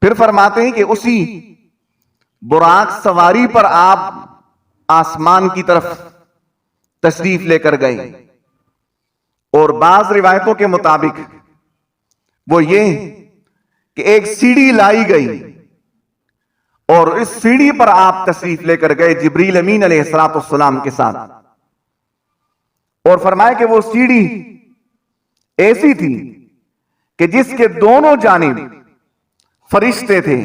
پھر فرماتے ہیں کہ اسی براق سواری پر آپ آسمان کی طرف تشریف لے کر گئے، اور بعض روایتوں کے مطابق وہ یہ کہ ایک سیڑھی لائی گئی اور اس سیڑھی پر آپ تشریف لے کر گئے جبریل امین علیہ السلام کے ساتھ، اور فرمایا کہ وہ سیڑھی ایسی تھی کہ جس کے دونوں جانب فرشتے تھے،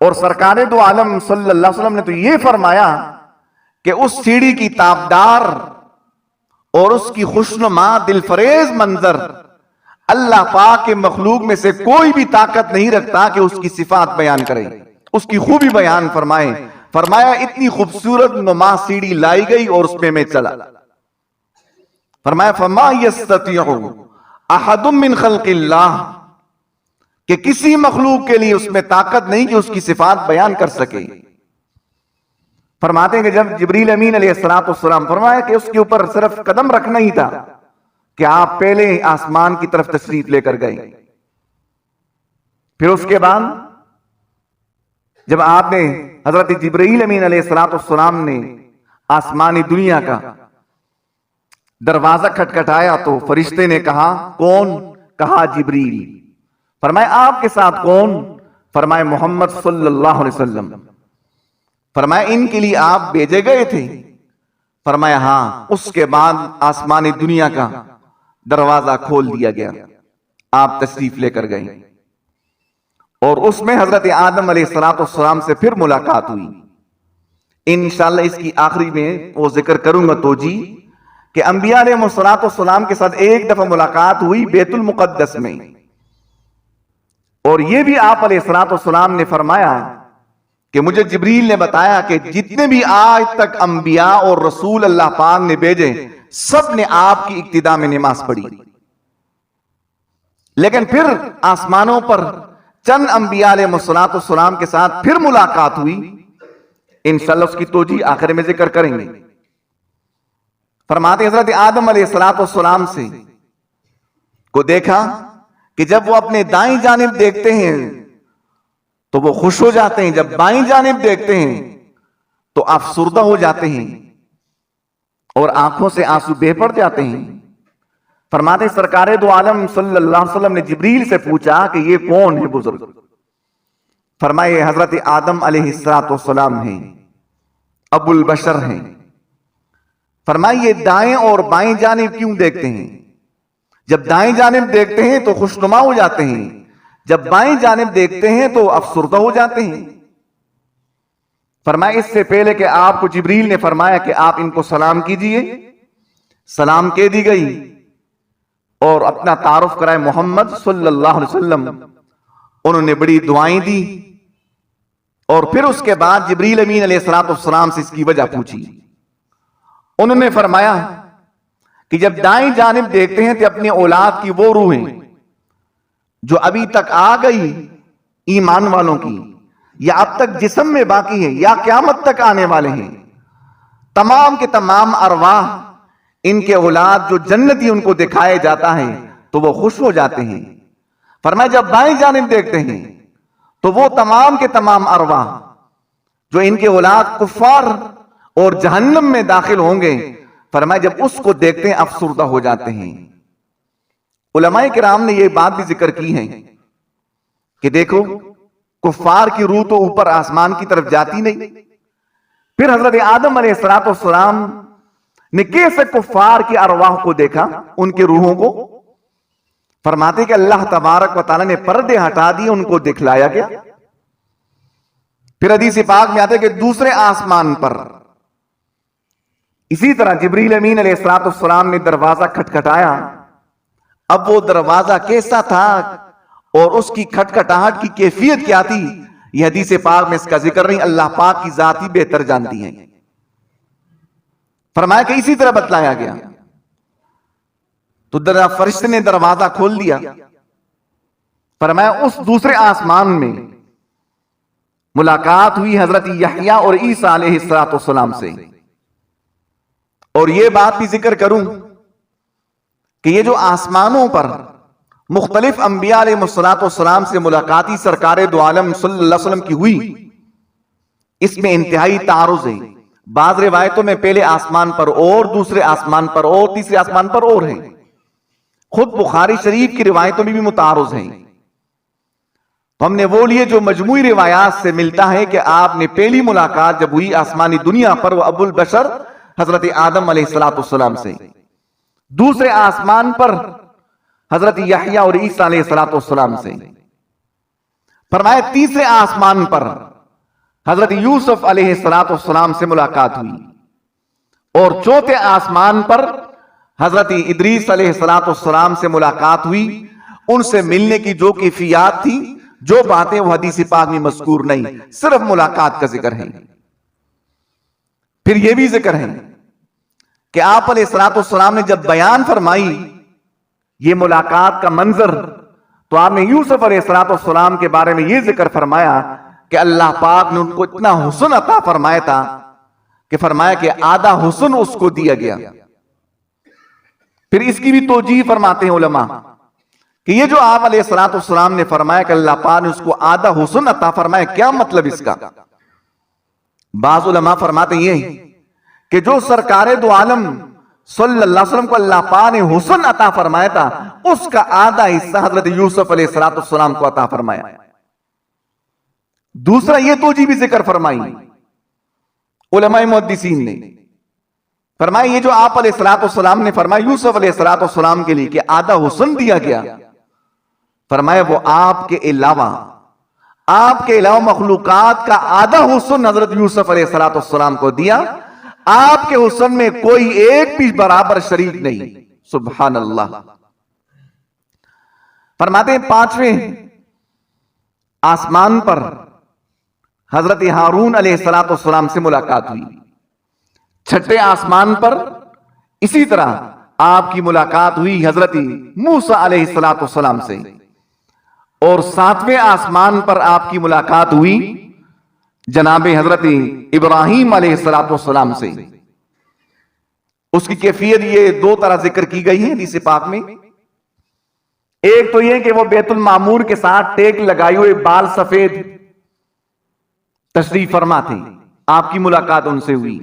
اور سرکار دو عالم صلی اللہ علیہ وسلم نے تو یہ فرمایا کہ اس سیڑھی کی تابدار اور اس کی خوشنما دل فریز منظر اللہ پاک کے مخلوق میں سے کوئی بھی طاقت نہیں رکھتا کہ اس کی صفات بیان کرے، اس کی خوبی بیان فرمائے۔ فرمایا اتنی خوبصورت نما سیڑھی لائی گئی اور اس میں چلا۔ فرمایا فما یستطیع احد من خلق اللہ، کہ کسی مخلوق کے لیے اس میں طاقت نہیں کہ اس کی صفات بیان کر سکے۔ فرماتے ہیں کہ جب جبریل امین علیہ السلام فرمایا کہ اس کے اوپر صرف قدم رکھنا ہی تھا کہ آپ پہلے آسمان کی طرف تشریف لے کر گئے، پھر اس کے بعد جب آپ نے حضرت جبرائیل امین علیہ السلام نے آسمانی دنیا کا دروازہ کھٹکھٹایا تو فرشتے نے کہا کون؟ کہا جبریل۔ فرمایا آپ کے ساتھ کون؟ فرمایا محمد صلی اللہ علیہ وسلم۔ فرمایا ان کے لیے آپ بھیجے گئے تھے؟ فرمایا ہاں۔ اس کے بعد آسمانی دنیا کا دروازہ کھول دیا گیا، آپ تشریف لے کر گئے، اور اس میں حضرت آدم علیہ السلام سے پھر ملاقات ہوئی۔ انشاءاللہ اس کی آخری میں وہ ذکر کروں گا توجی کہ انبیاء علیہ السلام کے ساتھ ایک دفعہ ملاقات ہوئی بیت المقدس میں، اور یہ بھی آپ علیہ السلام نے فرمایا کہ مجھے جبریل نے بتایا کہ جتنے بھی آج تک انبیاء اور رسول اللہ پاک نے بھیجے سب نے آپ کی اقتداء میں نماز پڑھی، لیکن پھر آسمانوں پر چند انبیاء علیہ السلام کے ساتھ پھر ملاقات ہوئی۔ انشاءاللہ اس کی توجیہ آخر میں ذکر کریں گے۔ فرماتے حضرت آدم علیہ السلام سے کو دیکھا کہ جب وہ اپنے دائیں جانب دیکھتے ہیں تو وہ خوش ہو جاتے ہیں، جب بائیں جانب دیکھتے ہیں تو افسردہ ہو جاتے ہیں اور آنکھوں سے آنسو بہہ پڑ جاتے ہیں۔ فرماتے سرکار دو عالم صلی اللہ علیہ وسلم نے جبریل سے پوچھا کہ یہ کون ہے بزرگ؟ فرمائے یہ حضرت آدم علیہ السلام ہیں، ابو البشر ہیں۔ فرمائے یہ دائیں اور بائیں جانب کیوں دیکھتے ہیں؟ جب دائیں جانب دیکھتے ہیں تو خوشنما ہو جاتے ہیں، جب بائیں جانب دیکھتے ہیں تو افسردہ ہو جاتے ہیں۔ فرمایا اس سے پہلے کہ آپ کو جبریل نے فرمایا کہ آپ ان کو سلام کیجئے، سلام کہہ دی گئی اور اپنا تعارف کرائے محمد صلی اللہ علیہ وسلم۔ انہوں نے بڑی دعائیں دی، اور پھر اس کے بعد جبریل امین علیہ السلام سے اس کی وجہ پوچھی۔ انہوں نے فرمایا کہ جب دائیں جانب دیکھتے ہیں تو اپنی اولاد کی وہ روحیں جو ابھی تک آ گئی ایمان والوں کی، یا اب تک جسم میں باقی ہے، یا قیامت تک آنے والے ہیں، تمام کے تمام ارواح ان کے اولاد جو جنتی ان کو دکھائے جاتا ہے تو وہ خوش ہو جاتے ہیں۔ فرمایا جب بائیں جانب دیکھتے ہیں تو وہ تمام کے تمام ارواح جو ان کے اولاد کفار اور جہنم میں داخل ہوں گے، فرمایا جب اس کو دیکھتے ہیں افسردہ ہو جاتے ہیں۔ علماء کرام نے یہ بات بھی ذکر کی ہے کہ دیکھو کفار کی روح تو اوپر آسمان کی طرف جاتی نہیں، پھر حضرت آدم علیہ السلام نے کیسے کفار کی ارواح کو دیکھا، ان کے روحوں کو؟ فرماتے کہ اللہ تبارک و تعالی نے پردے ہٹا دیے، ان کو دکھلایا گیا۔ پھر حدیث پاک میں آتے کہ دوسرے آسمان پر اسی طرح جبریل امین علیہ السلام نے دروازہ کھٹکھٹایا۔ اب وہ دروازہ کیسا تھا اور اس کی کھٹکھٹاہٹ کی کیفیت کیا تھی، یہ حدیث پاک میں اس کا ذکر نہیں، اللہ پاک کی ذات ہی بہتر جانتی ہے۔ فرمایا کہ اسی طرح بتلایا گیا تو فرشتے نے دروازہ کھول دیا۔ فرمایا اس دوسرے آسمان میں ملاقات ہوئی حضرت یحییٰ اور عیسیٰ علیہ السلام سے۔ اور یہ بات بھی ذکر کروں کہ یہ جو آسمانوں پر مختلف انبیاء علیہ السلام سے ملاقاتی سرکار دو عالم صلی اللہ علیہ وسلم کی ہوئی، اس میں انتہائی تعارض ہے۔ بعض روایتوں میں پہلے آسمان پر اور، دوسرے آسمان پر اور، تیسرے آسمان پر اور ہے۔ خود بخاری شریف کی روایتوں میں بھی متعارض ہیں۔ تو ہم نے وہ لیے جو مجموعی روایات سے ملتا ہے کہ آپ نے پہلی ملاقات جب ہوئی آسمانی دنیا پر وہ ابو البشر حضرت آدم علیہ السلام سے، دوسرے آسمان پر حضرت یحییٰ اور عیسیٰ علیہ السلام سے، فرمایا تیسرے آسمان پر حضرت یوسف علیہ السلام سے ملاقات ہوئی، اور چوتھے آسمان پر حضرت ادریس علیہ السلام سے ملاقات ہوئی۔ ان سے ملنے کی جو کیفیات تھی، جو باتیں، وہ حدیث پاک میں مذکور نہیں، صرف ملاقات کا ذکر ہے۔ پھر یہ بھی ذکر ہے کہ آپ علیہ السلام نے جب بیان فرمائی یہ ملاقات کا منظر، تو آپ نے یوسف علیہ السلام کے بارے میں یہ ذکر فرمایا کہ اللہ پاک نے ان کو اتنا حسن عطا فرمایا تھا کہ فرمایا کہ آدھا حسن اس کو دیا گیا۔ پھر اس کی بھی توجیہ فرماتے ہیں علماء کہ یہ جو آپ علیہ السلام نے فرمایا کہ اللہ پاک نے اس کو آدھا حسن عطا فرمایا، کیا مطلب اس کا؟ بعض علماء فرماتے ہیں کہ جو سرکار دو عالم صلی اللہ علیہ وسلم کو اللہ پاک نے حسن عطا فرمایا تھا، اس کا آدھا حصہ حضرت یوسف علیہ السلام کو عطا فرمایا۔ دوسرا یہ توجیہ بھی ذکر فرمائی علماء محدثین نے، فرمایا یہ جو آپ علیہ السلام نے فرمایا یوسف علیہ السلام کے لیے کہ آدھا حسن دیا گیا، فرمایا وہ آپ کے علاوہ مخلوقات کا آدھا حسن حضرت یوسف علیہ السلام کو دیا، آپ کے حسن میں کوئی ایک بھی برابر شریک نہیں۔ سبحان اللہ۔ فرماتے ہیں پانچویں آسمان پر حضرت ہارون علیہ السلام سے ملاقات ہوئی، چھٹے آسمان پر اسی طرح آپ کی ملاقات ہوئی حضرت موسیٰ علیہ السلام سے، اور ساتویں آسمان پر آپ کی ملاقات ہوئی جناب حضرت ابراہیم علیہ السلام سے۔ اس کی کیفیت یہ دو طرح ذکر کی گئی ہے حدیث پاک میں۔ ایک تو یہ کہ وہ بیت المعمور کے ساتھ ٹیک لگائے ہوئے بال سفید تشریف فرما تھے، آپ کی ملاقات ان سے ہوئی۔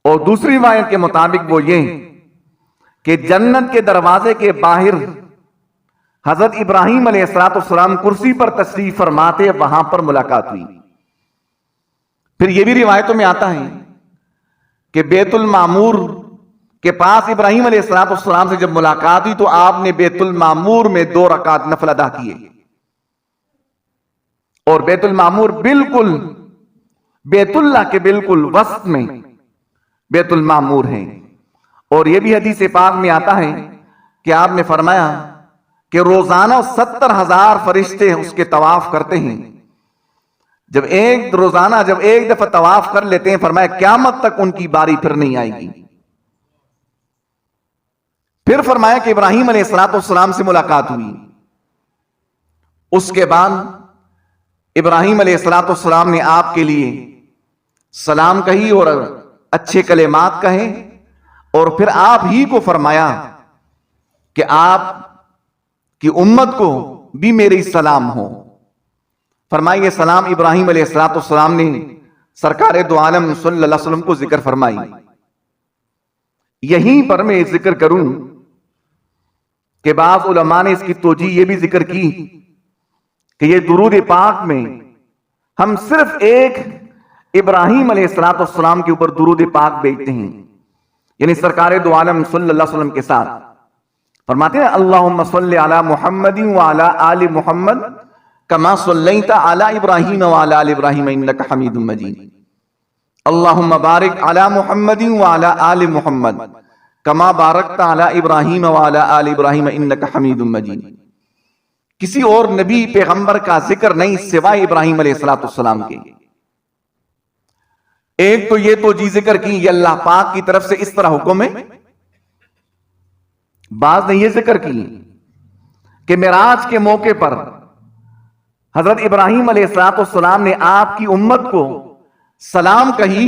اور دوسری روایت کے مطابق وہ یہ کہ جنت کے دروازے کے باہر حضرت ابراہیم علیہ السلام کرسی پر تشریف فرماتے، وہاں پر ملاقات ہوئی۔ پھر یہ بھی روایتوں میں آتا ہے کہ بیت المعمور کے پاس ابراہیم علیہ السلام سے جب ملاقات ہوئی تو آپ نے بیت المعمور میں 2 رکعت نفل ادا کیے، اور بیت المعمور بالکل بیت اللہ کے بالکل وسط میں بیت المعمور ہے۔ اور یہ بھی حدیث پاک میں آتا ہے کہ آپ نے فرمایا کہ روزانہ 70,000 فرشتے اس کے طواف کرتے ہیں، جب ایک دفعہ طواف کر لیتے ہیں، فرمایا قیامت تک ان کی باری پھر نہیں آئے گی۔ پھر فرمایا کہ ابراہیم علیہ السلام سے ملاقات ہوئی، اس کے بعد ابراہیم علیہ السلام نے آپ کے لیے سلام کہی اور اچھے کلمات کہے، اور پھر آپ ہی کو فرمایا کہ آپ کی امت کو بھی میری سلام ہو۔ فرمائی یہ سلام ابراہیم علیہ السلام نے سرکار دو عالم صلی اللہ علیہ وسلم کو ذکر فرمائی۔ یہیں پر میں ذکر کروں کہ بعض علماء نے اس کی توجیہ یہ بھی ذکر کی کہ یہ درود پاک میں ہم صرف ایک ابراہیم علیہ السلام کے اوپر درود پاک بھیجتے ہیں، یعنی سرکار دو عالم صلی اللہ علیہ وسلم کے ساتھ۔ فرماتے ہیں اللہم صلی علی محمد وعلی آل محمد کما صلیت علی ابراہیم وعلی آل ابراہیم انک حمید مجید، اللہم بارک علی محمد وعلی آل محمد کما بارکت علی ابراہیم وعلی آل ابراہیم انک حمید مجید۔ کسی اور نبی پیغمبر کا ذکر نہیں سوائے ابراہیم علیہ السلام کے۔ ایک تو یہ توجیہ ذکر کی یہ اللہ پاک کی طرف سے اس طرح حکم ہے، بعض نے یہ ذکر کی کہ معراج کے موقع پر حضرت ابراہیم علیہ السلام نے آپ کی امت کو سلام کہی،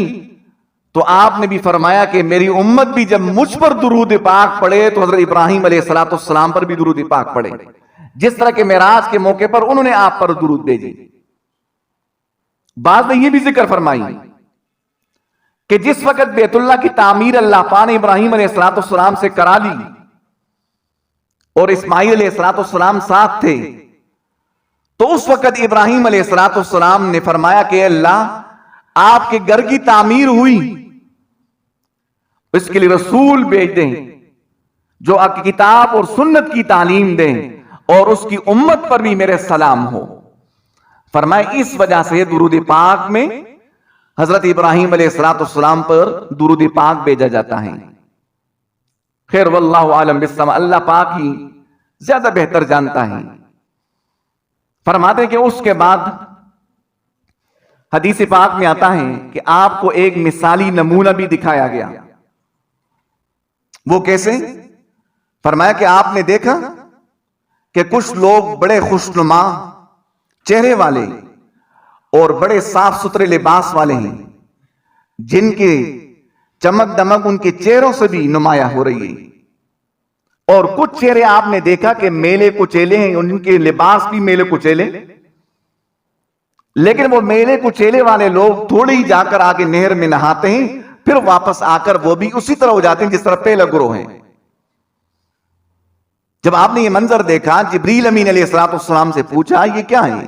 تو آپ نے بھی فرمایا کہ میری امت بھی جب مجھ پر درود پاک پڑھے تو حضرت ابراہیم علیہ السلام پر بھی درود پاک پڑھے، جس طرح کہ معراج کے موقع پر انہوں نے آپ پر درود بھیجی۔ بعض نے یہ بھی ذکر فرمائی کہ جس وقت بیت اللہ کی تعمیر اللہ پاک نے ابراہیم علیہ السلام سے کرا لی اور اسماعیل علیہ السلام ساتھ تھے، تو اس وقت ابراہیم علیہ السلام نے فرمایا کہ اللہ آپ کے گھر کی تعمیر ہوئی، اس کے لیے رسول بھیج دیں جو کتاب اور سنت کی تعلیم دیں اور اس کی امت پر بھی میرے سلام ہو۔ فرمایا اس وجہ سے درود پاک میں حضرت ابراہیم علیہ السلام پر درود پاک بھیجا جاتا ہے۔ خیر واللہ عالم بالسماء، اللہ پاک ہی زیادہ بہتر جانتا ہے۔ فرماتے کہ اس کے بعد حدیث پاک میں آتا ہے کہ آپ کو ایک مثالی نمونہ بھی دکھایا گیا۔ وہ کیسے؟ فرمایا کہ آپ نے دیکھا کہ کچھ لوگ بڑے خوشنما چہرے والے اور بڑے صاف ستھرے لباس والے ہیں، جن کے چمک دمک ان کے چہروں سے بھی نمایاں ہو رہی ہے، اور کچھ چہرے آپ نے دیکھا کہ میلے کچیلے ہیں، ان کے لباس بھی میلے کچیلے، لیکن وہ میلے کچیلے والے لوگ تھوڑے ہی جا کر آگے نہر میں نہاتے ہیں، پھر واپس آ کر وہ بھی اسی طرح ہو جاتے ہیں جس طرح پہلا گروہ ہیں۔ جب آپ نے یہ منظر دیکھا، جبریل امین علیہ السلام سے پوچھا یہ کیا ہے؟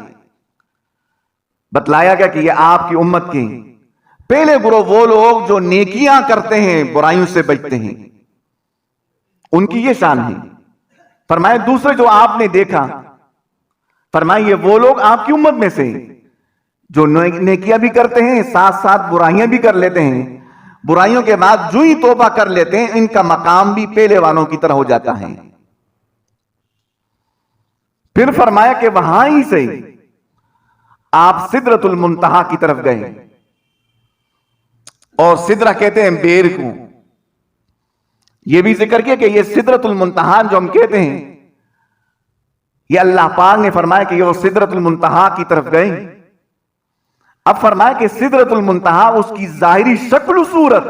بتلایا گیا کہ یہ آپ کی امت کے پہلے گروہ وہ لوگ جو نیکیاں کرتے ہیں، برائیوں سے بچتے ہیں، ان کی یہ شان ہے۔ فرمایا دوسرے جو آپ نے دیکھا، فرمایا یہ وہ لوگ آپ کی امت میں سے جو نیکیاں بھی کرتے ہیں، ساتھ ساتھ برائیاں بھی کر لیتے ہیں، برائیوں کے بعد جو ہی توبہ کر لیتے ہیں، ان کا مقام بھی پہلے والوں کی طرح ہو جاتا ہے۔ پھر فرمایا کہ وہاں ہی سے آپ سدرۃ المنتہا کی طرف گئے، اور سدرہ کہتے ہیں بیر کو۔ یہ بھی ذکر کیا کہ یہ سدرۃ المنتہا جو ہم کہتے ہیں، یہ اللہ پاک نے فرمایا کہ یہ سدرۃ المنتہا کی طرف گئے۔ اب فرمایا کہ سدرۃ المنتہا اس کی ظاہری شکل و صورت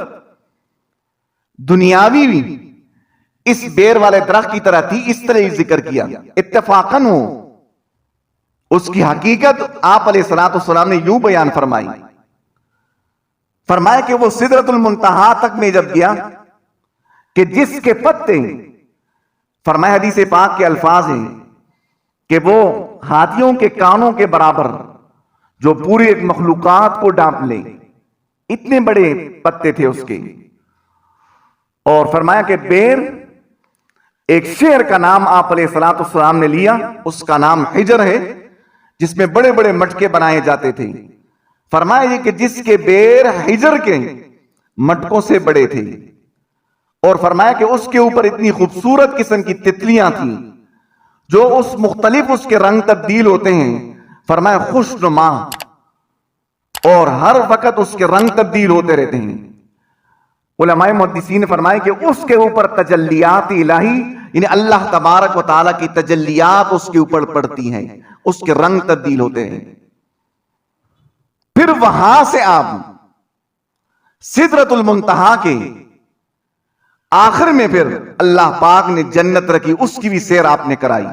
دنیاوی بھی اس بیر والے درخت کی طرح تھی، اس طرح ہی ذکر کیا اتفاقاً ہو۔ اس کی حقیقت آپ علیہ السلام نے یوں بیان فرمائی، فرمایا کہ وہ سدرۃ المنتہا تک میں جب گیا کہ جس کے پتے، فرمایا حدیث پاک کے الفاظ ہیں کہ وہ ہاتھیوں کے کانوں کے برابر، جو پوری ایک مخلوقات کو ڈانپ لے، اتنے بڑے پتے تھے اس کے۔ اور فرمایا کہ بیر ایک شہر کا نام آپ علیہ السلام نے لیا، اس کا نام حجر ہے، جس میں بڑے بڑے مٹکے بنائے جاتے تھے۔ فرمایا کہ جس کے بیر حجر کے مٹکوں سے بڑے تھے، اور فرمایا کہ اس کے اوپر اتنی خوبصورت قسم کی تتلیاں تھیں جو اس مختلف اس کے رنگ تبدیل ہوتے ہیں، فرمایا خوشنما، اور ہر وقت اس کے رنگ تبدیل ہوتے رہتے ہیں۔ علماء محدثین نے فرمایا کہ اس کے اوپر تجلیات الہی، یعنی اللہ تبارک و تعالیٰ کی تجلیات اس کے اوپر پڑتی ہیں، اس کے رنگ تبدیل ہوتے ہیں۔ پھر وہاں سے آپ سدرۃ المنتہا کے آخر میں پھر اللہ پاک نے جنت رکھی، اس کی بھی سیر آپ نے کرائی۔